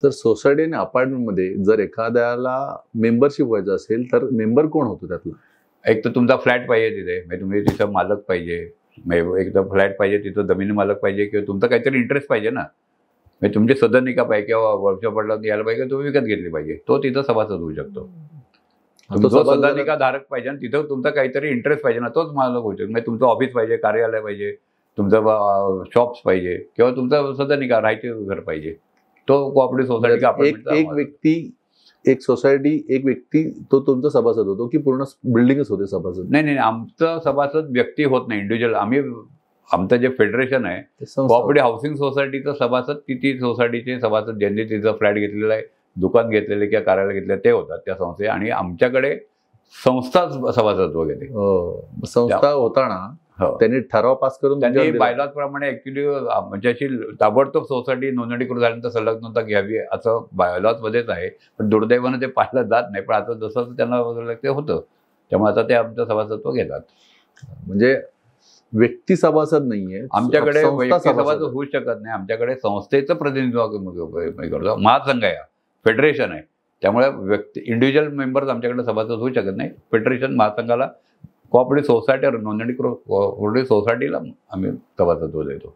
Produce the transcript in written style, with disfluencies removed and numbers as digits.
तर सोसायटी आणि अपार्टमेंटमध्ये जर एखाद्याला मेंबरशिप व्हायचं असेल तर मेंबर कोण होतो त्यातला? एक तर तुमचा फ्लॅट पाहिजे तिथे, म्हणजे तुम्ही तिथं मालक पाहिजे, एकदम फ्लॅट पाहिजे, तिथं जमिनी मालक पाहिजे किंवा तुमचा काहीतरी इंटरेस्ट पाहिजे ना. म्हणजे तुमची सदनिका पाहिजे किंवा वर्कशॉप पडला यायला पाहिजे, तुम्ही विकत घेतली पाहिजे, तो तिथं सभासद होऊ शकतो. जो सदनिका धारक पाहिजे आणि तिथं तुमचा काहीतरी इंटरेस्ट पाहिजे ना, तोच मालक होऊ शकतो. म्हणजे तुमचं ऑफिस पाहिजे, कार्यालय पाहिजे, तुमचं शॉप्स पाहिजे किंवा तुमचं सदनिका राहायचे घर पाहिजे, तो कोऑपरेटिव्ह सोसायटी एक व्यक्ती, एक सोसायटी, एक व्यक्ती तो तुमचा सभासद होतो की पूर्ण बिल्डिंगच होते सभासद? नाही, आमचं सभासद व्यक्ती होत नाही, इंडिव्हिज्युअल. आमचं जे फेडरेशन आहे कोऑपरेटिव्ह हाऊसिंग सोसायटीचं सभासद ती सोसायटीचे सभासद ज्यांनी तिचं फ्लॅट घेतलेला आहे, दुकान घेतलेले किंवा कार्यालय घेतलेलं ते होतात त्या संस्थे. आणि आमच्याकडे संस्था सभासद वगैरे संस्था होताना त्यांनी ठराव पास करून त्यांनी बायलॉज प्रमाणे ऍक्च्युली म्हणजे अशी ताबडतोब सोसायटी नोंदणीकृत झाल्यानंतर संलग्नता घ्यावी असं बायलॉज मध्येच आहे. पण दुर्दैवानं ते पाहिलं जात नाही. पण आता जसं त्यांना ते होतं, त्यामुळे आता ते आमचं सभासदत्व घेतात. म्हणजे व्यक्ती सभासद नाहीये आमच्याकडे, व्यक्ती सभासद होऊ शकत नाही. आमच्याकडे संस्थेचं प्रतिनिधित्व करतो. महासंघ आहे, फेडरेशन आहे, त्यामुळे व्यक्ती इंडिव्हिज्युअल मेंबर्स आमच्याकडे सभासद होऊ शकत नाही. फेडरेशन महासंघाला कोऑपरेटिव्ह सोसायटी नोंदणीकृत कोऑपरेटिव्ह सोसायटीला आम्ही सभासदत्व देतो.